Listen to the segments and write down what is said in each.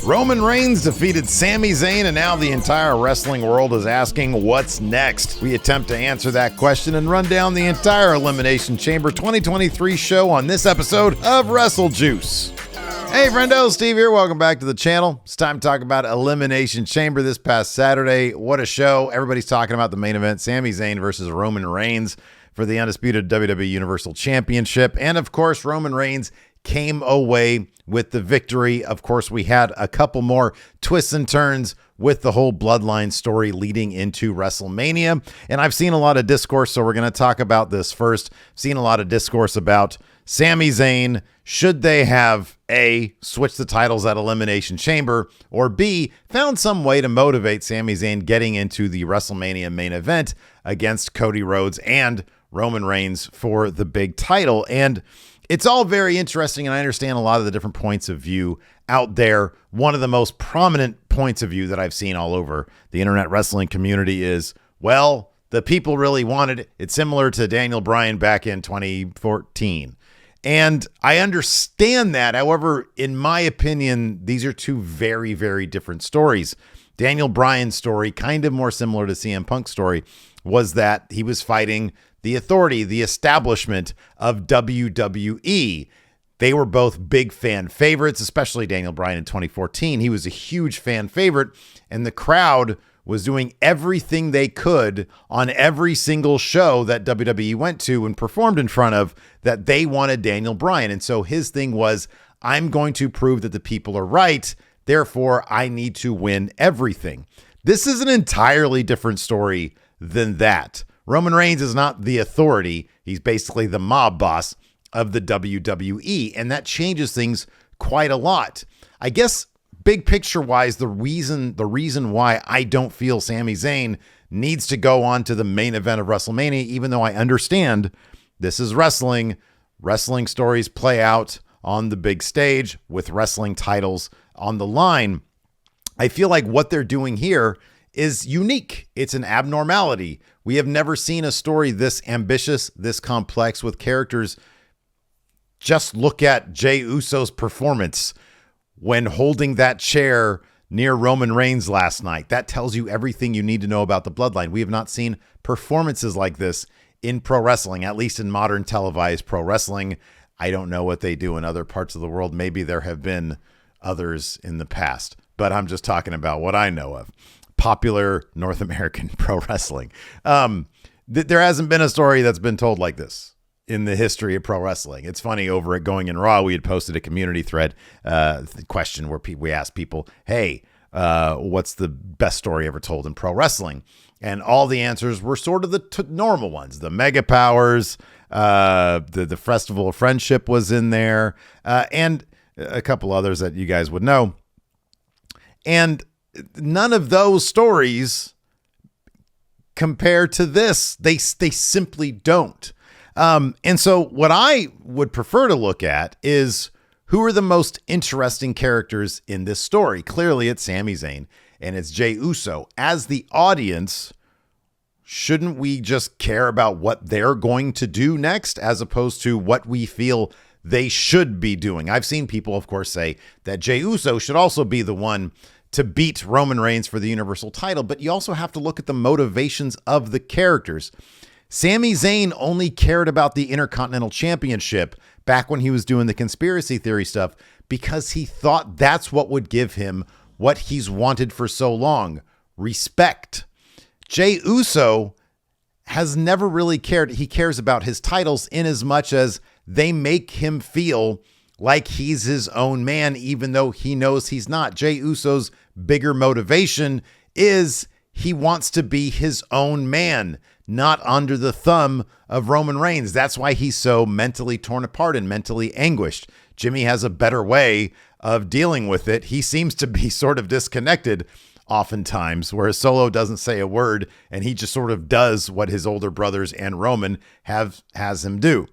Roman Reigns defeated Sami Zayn, and now the entire wrestling world is asking what's next. We attempt to answer that question and run down the entire Elimination Chamber 2023 show on this episode of Wrestle Juice. Hey friendo, Steve here. Welcome back to the channel. It's time to talk about Elimination Chamber this past Saturday. What a show. Everybody's talking about the main event, Sami Zayn versus Roman Reigns for the undisputed WWE Universal Championship. And of course, Roman Reigns came away with the victory. Of course, we had a couple more twists and turns with the whole Bloodline story leading into WrestleMania. And I've seen a lot of discourse, so we're going to talk about this first. I've seen a lot of discourse about Sami Zayn. Should they have A, switched the titles at Elimination Chamber, or B, found some way to motivate Sami Zayn getting into the WrestleMania main event against Cody Rhodes and Roman Reigns for the big title? And it's all very interesting, and I understand a lot of the different points of view out there. One of the most prominent points of view that I've seen all over the internet wrestling community is, well, the people really wanted it. It's similar to Daniel Bryan back in 2014. And I understand that. However, in my opinion, these are two very, very different stories. Daniel Bryan's story, kind of more similar to CM Punk's story, was that he was fighting the authority, the establishment of WWE. They were both big fan favorites, especially Daniel Bryan in 2014. He was a huge fan favorite, and the crowd was doing everything they could on every single show that WWE went to and performed in front of, that they wanted Daniel Bryan. And so his thing was, I'm going to prove that the people are right. Therefore, I need to win everything. This is an entirely different story than that. Roman Reigns is not the authority. He's basically the mob boss of the WWE, and that changes things quite a lot. I guess big picture wise, the reason why I don't feel Sami Zayn needs to go on to the main event of WrestleMania, even though I understand this is wrestling. Wrestling stories play out on the big stage with wrestling titles on the line. I feel like what they're doing here is unique. It's an abnormality. We have never seen a story this ambitious, this complex with characters. Just look at Jey Uso's performance when holding that chair near Roman Reigns last night. That tells you everything you need to know about the Bloodline. We have not seen performances like this in pro wrestling, at least in modern televised pro wrestling. I don't know what they do in other parts of the world. Maybe there have been others in the past, but I'm just talking about what I know of. Popular North American pro wrestling. There hasn't been a story that's been told like this in the history of pro wrestling. It's funny, over at Going in Raw, we had posted a community thread question where we asked people, hey, what's the best story ever told in pro wrestling? And all the answers were sort of the normal ones. The Mega Powers, the Festival of Friendship was in there, and a couple others that you guys would know. And none of those stories compare to this. They simply don't. And so what I would prefer to look at is, who are the most interesting characters in this story? Clearly it's Sami Zayn and it's Jey Uso. As the audience, shouldn't we just care about what they're going to do next, as opposed to what we feel they should be doing? I've seen people, of course, say that Jey Uso should also be the one to beat Roman Reigns for the Universal title, but you also have to look at the motivations of the characters. Sami Zayn only cared about the Intercontinental Championship back when he was doing the conspiracy theory stuff, because he thought that's what would give him what he's wanted for so long: respect. Jey Uso has never really cared. He cares about his titles in as much as they make him feel like he's his own man, even though he knows he's not. Jey Uso's bigger motivation is he wants to be his own man, not under the thumb of Roman Reigns. That's why he's so mentally torn apart and mentally anguished. Jimmy has a better way of dealing with it. He seems to be sort of disconnected oftentimes, whereas Solo doesn't say a word and he just sort of does what his older brothers and Roman has him do.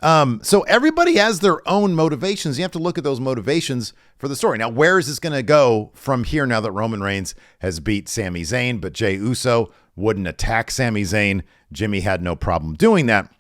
So everybody has their own motivations. You have to look at those motivations for the story. Now, where is this going to go from here now that Roman Reigns has beat Sami Zayn, but Jey Uso wouldn't attack Sami Zayn? Jimmy had no problem doing that.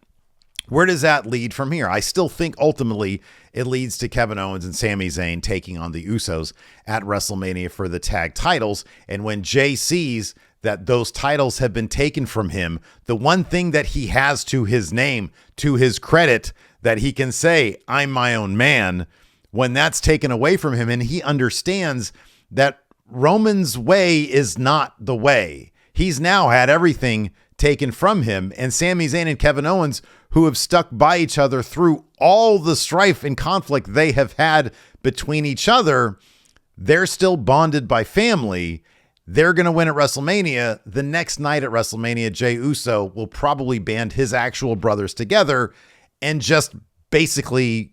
where does that lead from here? I still think ultimately it leads to Kevin Owens and Sami Zayn taking on the Usos at WrestleMania for the tag titles. And when Jay sees that those titles have been taken from him, the one thing that he has to his name, to his credit, that he can say, I'm my own man, when that's taken away from him, and he understands that Roman's way is not the way. He's now had everything taken from him, and Sami Zayn and Kevin Owens, who have stuck by each other through all the strife and conflict they have had between each other, they're still bonded by family. They're going to win at WrestleMania. The next night at WrestleMania, Jey Uso will probably band his actual brothers together and just basically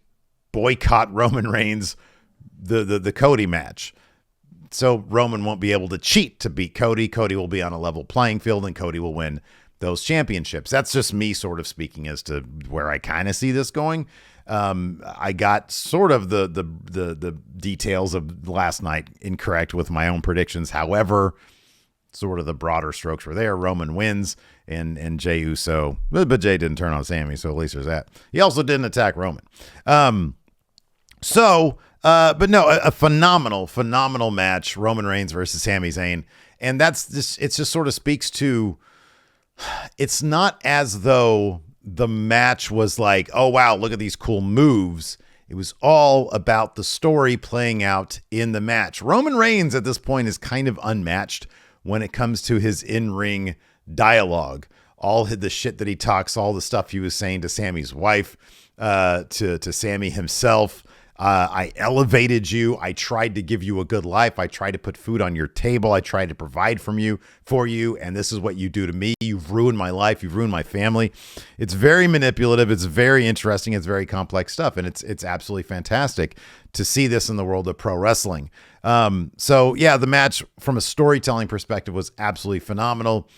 boycott Roman Reigns, the Cody match. So Roman won't be able to cheat to beat Cody. Cody will be on a level playing field, and Cody will win those championships. That's just me sort of speaking as to where I kind of see this going. I got sort of the details of last night incorrect with my own predictions. However, sort of the broader strokes were there. Roman wins, and Jey Uso, but Jey didn't turn on Sami, so at least there's that. He also didn't attack Roman. But no, a phenomenal match, Roman Reigns versus Sami Zayn. And that's just, it just sort of speaks to, it's not as though the match was like, oh, wow, look at these cool moves. It was all about the story playing out in the match. Roman Reigns at this point is kind of unmatched when it comes to his in-ring dialogue. All the shit that he talks, all the stuff he was saying to Sammy's wife, to Sammy himself. I elevated you. I tried to give you a good life. I tried to put food on your table. I tried to provide for you. And this is what you do to me. You've ruined my life. You've ruined my family. It's very manipulative. It's very interesting. It's very complex stuff. And it's absolutely fantastic to see this in the world of pro wrestling. So yeah, the match from a storytelling perspective was absolutely phenomenal.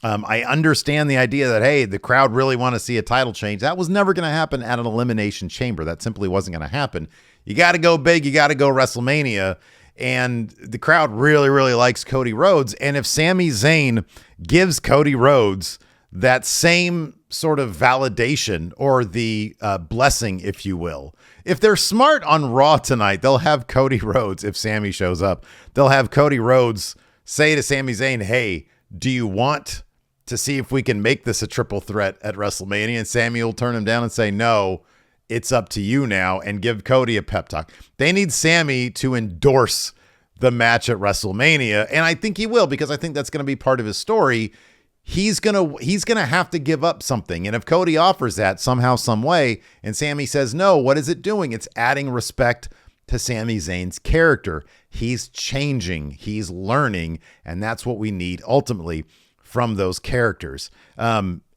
I understand the idea that, hey, the crowd really want to see a title change. That was never going to happen at an Elimination Chamber. That simply wasn't going to happen. You got to go big. You got to go WrestleMania. And the crowd really, really likes Cody Rhodes. And if Sami Zayn gives Cody Rhodes that same sort of validation or the blessing, if you will, if they're smart on Raw tonight, they'll have Cody Rhodes, if Sami shows up, they'll have Cody Rhodes say to Sami Zayn, hey, do you want to see if we can make this a triple threat at WrestleMania? And Sami will turn him down and say, no, it's up to you now, and give Cody a pep talk. They need Sami to endorse the match at WrestleMania. And I think he will, because I think that's going to be part of his story. He's going to have to give up something. And if Cody offers that somehow, some way, and Sami says, no, what is it doing? It's adding respect to Sami Zayn's character. He's changing, he's learning, and that's what we need ultimately from those characters.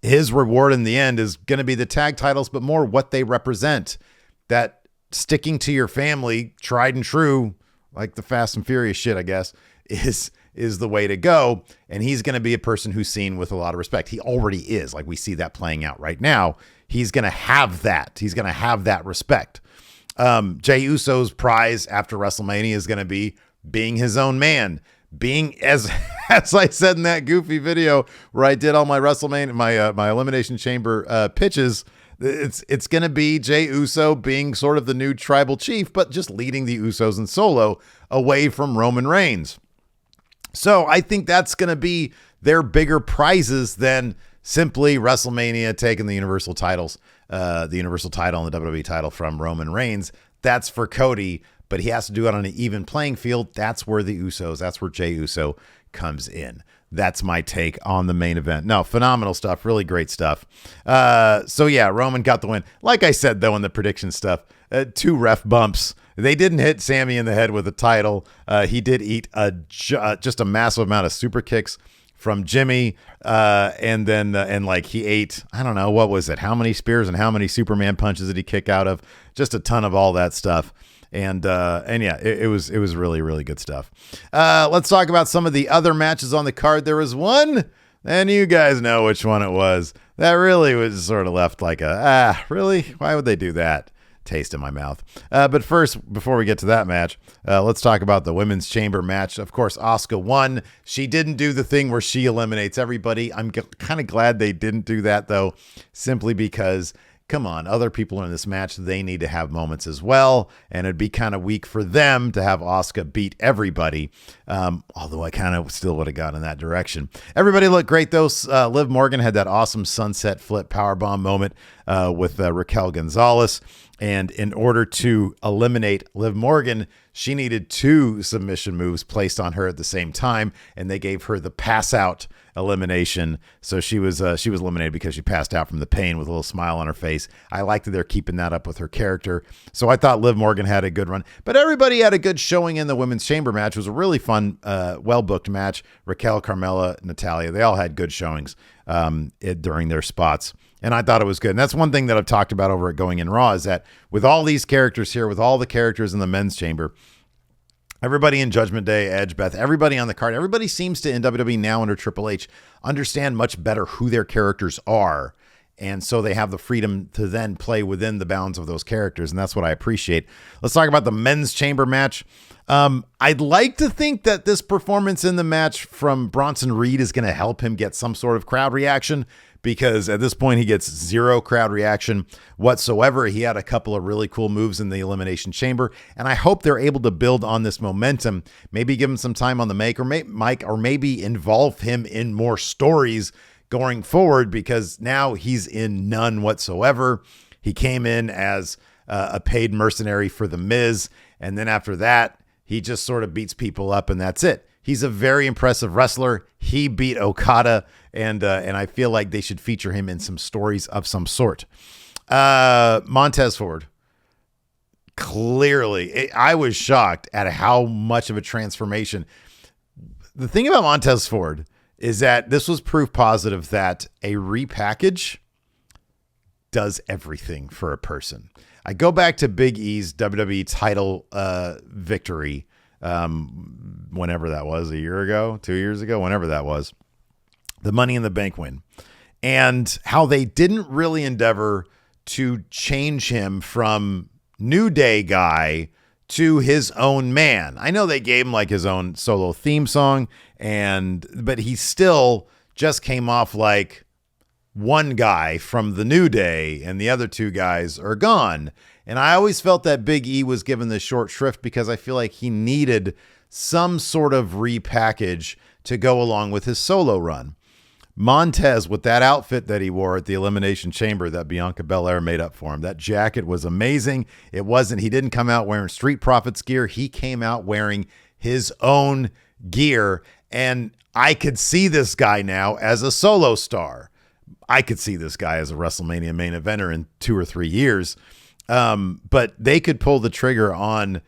His reward in the end is going to be the tag titles, but more what they represent. That sticking to your family, tried and true, like the Fast and Furious shit, I guess, is the way to go. And he's going to be a person who's seen with a lot of respect. He already is. Like, we see that playing out right now. He's going to have that. He's going to have that respect. Jey Uso's prize after WrestleMania is going to be being his own man, being as I said in that goofy video where I did all my WrestleMania, my Elimination Chamber pitches. It's going to be Jey Uso being sort of the new tribal chief, but just leading the Usos in solo away from Roman Reigns. So I think that's going to be their bigger prizes than simply WrestleMania taking the Universal titles, the Universal title and the WWE title from Roman Reigns. That's for Cody, but he has to do it on an even playing field. That's where the Usos, that's where Jey Uso comes in. That's my take on the main event. No, phenomenal stuff. Really great stuff. So yeah, Roman got the win. Like I said, though, in the prediction stuff, 2 ref bumps. They didn't hit Sami in the head with a title. He did eat just a massive amount of super kicks from Jimmy. And then he ate, I don't know, what was it? How many spears and how many Superman punches did he kick out of? Just a ton of all that stuff. And yeah, it was really, really good stuff. Let's talk about some of the other matches on the card. There was one, and you guys know which one it was, that really was sort of left like really? Why would they do that? Taste in my mouth. But first, before we get to that match, let's talk about the women's chamber match. Of course, Asuka won. She didn't do the thing where she eliminates everybody. I'm kind of glad they didn't do that, though, simply because come on, other people are in this match. They need to have moments as well. And it'd be kind of weak for them to have Asuka beat everybody. Although I kind of still would have gone in that direction. Everybody looked great, though. Liv Morgan had that awesome sunset flip powerbomb moment with Raquel Gonzalez. And in order to eliminate Liv Morgan, she needed 2 submission moves placed on her at the same time, and they gave her the pass out elimination. So she was eliminated because she passed out from the pain with a little smile on her face. I like that they're keeping that up with her character. So I thought Liv Morgan had a good run, but everybody had a good showing in the Women's Chamber match. It was a really fun, well-booked match. Raquel, Carmella, Natalya, they all had good showings during their spots. And I thought it was good. And that's one thing that I've talked about over at Going in Raw is that with all these characters here, with all the characters in the men's chamber, everybody in Judgment Day, Edge, Beth, everybody on the card, everybody seems to, in WWE now under Triple H, understand much better who their characters are. And so they have the freedom to then play within the bounds of those characters. And that's what I appreciate. Let's talk about the men's chamber match. I'd like to think that this performance in the match from Bronson Reed is going to help him get some sort of crowd reaction, because at this point he gets 0 crowd reaction whatsoever. He had a couple of really cool moves in the Elimination Chamber, and I hope they're able to build on this momentum, maybe give him some time on the mic, or maybe involve him in more stories going forward, because now he's in none whatsoever. He came in as a paid mercenary for The Miz, and then after that, he just sort of beats people up, and that's it. He's a very impressive wrestler. He beat Okada, and I feel like they should feature him in some stories of some sort. Montez Ford. Clearly, I was shocked at how much of a transformation. The thing about Montez Ford is that this was proof positive that a repackage does everything for a person. I go back to Big E's WWE title victory, whenever that was, a year ago, 2 years ago, whenever that was, the Money in the Bank win, and how they didn't really endeavor to change him from New Day guy to his own man. I know they gave him like his own solo theme song, but he still just came off like one guy from the New Day and the other 2 guys are gone. And I always felt that Big E was given the short shrift because I feel like he needed some sort of repackage to go along with his solo run. Montez, with that outfit that he wore at the Elimination Chamber that Bianca Belair made up for him, that jacket was amazing. He didn't come out wearing Street Profits gear. He came out wearing his own gear. And I could see this guy now as a solo star. I could see this guy as a WrestleMania main eventer in 2 or 3 years. But they could pull the trigger on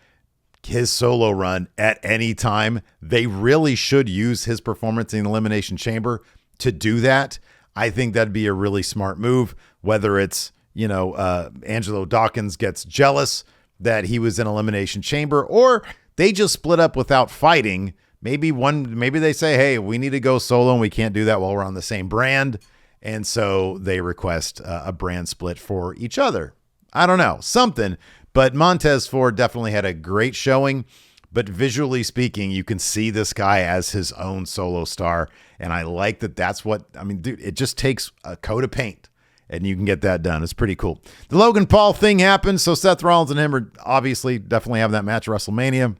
his solo run at any time. They really should use his performance in the Elimination Chamber to do that. I think that'd be a really smart move, whether it's, Angelo Dawkins gets jealous that he was in Elimination Chamber, or they just split up without fighting. Maybe they say, hey, we need to go solo and we can't do that while we're on the same brand. And so they request a brand split for each other. I don't know, something. But Montez Ford definitely had a great showing. But visually speaking, you can see this guy as his own solo star. And I like that that's what, dude, it just takes a coat of paint and you can get that done. It's pretty cool. The Logan Paul thing happened. So Seth Rollins and him are obviously definitely having that match at WrestleMania.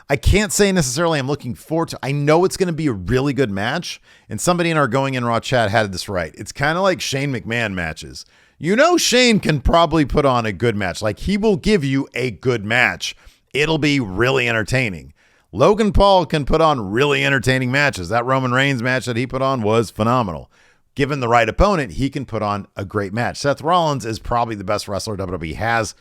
I can't say necessarily I'm looking forward to. I know it's going to be a really good match. And somebody in our Going in Raw chat had this right. It's kind of like Shane McMahon matches. Shane can probably put on a good match. Like, he will give you a good match. It'll be really entertaining. Logan Paul can put on really entertaining matches. That Roman Reigns match that he put on was phenomenal. Given the right opponent, he can put on a great match. Seth Rollins is probably the best wrestler WWE has.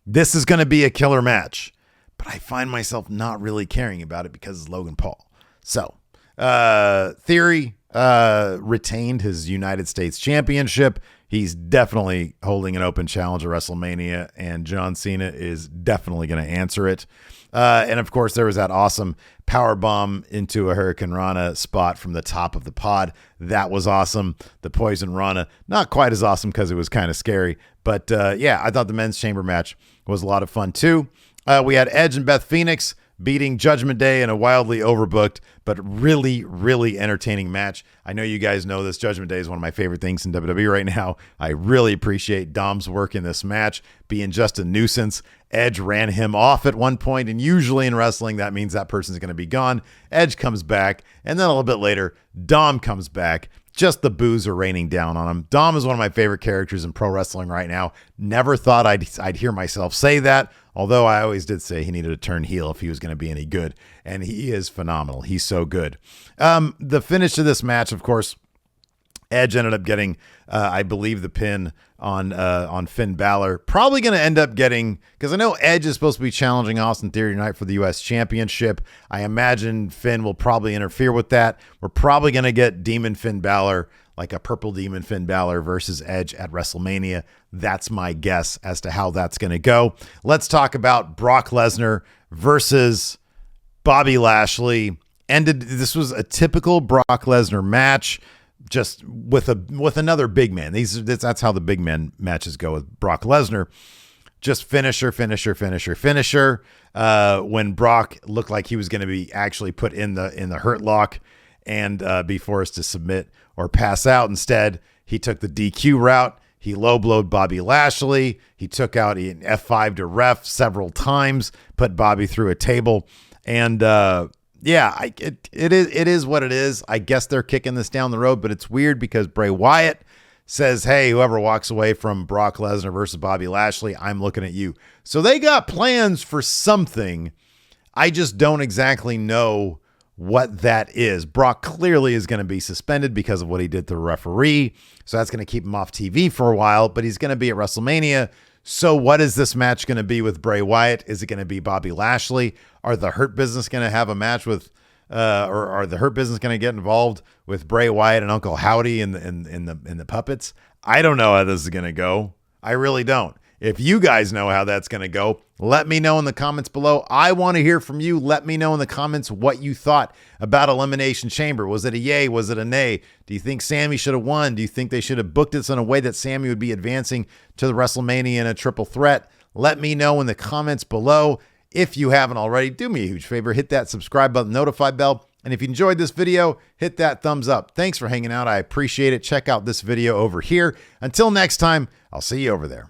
This is going to be a killer match. But I find myself not really caring about it because it's Logan Paul. So, Theory retained his United States Championship. He's definitely holding an open challenge at WrestleMania, and John Cena is definitely going to answer it. And of course, there was that awesome power bomb into a Hurricane Rana spot from the top of the pod. That was awesome. The Poison Rana, not quite as awesome because it was kind of scary. But I thought the men's chamber match was a lot of fun too. We had Edge and Beth Phoenix beating Judgment Day in a wildly overbooked but really, really entertaining match. I know you guys know this. Judgment Day is one of my favorite things in WWE right now. I really appreciate Dom's work in this match, being just a nuisance. Edge ran him off at one point, and usually in wrestling, that means that person's going to be gone. Edge comes back, and then a little bit later, Dom comes back. Just the boos are raining down on him. Dom is one of my favorite characters in pro wrestling right now. Never thought I'd hear myself say that, although I always did say he needed to turn heel if he was going to be any good, and he is phenomenal. He's so good. The finish of this match, of course, Edge ended up getting, I believe, the pin on Finn Balor. Probably going to end up getting, because I know Edge is supposed to be challenging Austin Theory tonight for the U.S. Championship. I imagine Finn will probably interfere with that. We're probably going to get Demon Finn Balor, like a purple Demon Finn Balor versus Edge at WrestleMania. That's my guess as to how that's going to go. Let's talk about Brock Lesnar versus Bobby Lashley. This was a typical Brock Lesnar match, just with another big man. That's how the big man matches go with Brock Lesnar. Just finisher. When Brock looked like he was going to be actually put in the hurt lock and be forced to submit or pass out, instead he took the DQ route. He low blowed Bobby Lashley. He took out an F5 to ref several times, put Bobby through a table, and it is what it is. I guess they're kicking this down the road, but it's weird because Bray Wyatt says, hey, whoever walks away from Brock Lesnar versus Bobby Lashley, I'm looking at you. So they got plans for something. I just don't exactly know what that is. Brock clearly is going to be suspended because of what he did to the referee. So that's going to keep him off TV for a while, but he's going to be at WrestleMania. So what is this match going to be with Bray Wyatt? Is it going to be Bobby Lashley? Are the Hurt Business going to have a match with, or are the Hurt Business going to get involved with Bray Wyatt and Uncle Howdy and the puppets? I don't know how this is going to go. I really don't. If you guys know how that's going to go, let me know in the comments below. I want to hear from you. Let me know in the comments what you thought about Elimination Chamber. Was it a yay? Was it a nay? Do you think Sammy should have won? Do you think they should have booked this in a way that Sammy would be advancing to the WrestleMania in a triple threat? Let me know in the comments below. If you haven't already, do me a huge favor. Hit that subscribe button, notify bell. And if you enjoyed this video, hit that thumbs up. Thanks for hanging out. I appreciate it. Check out this video over here. Until next time, I'll see you over there.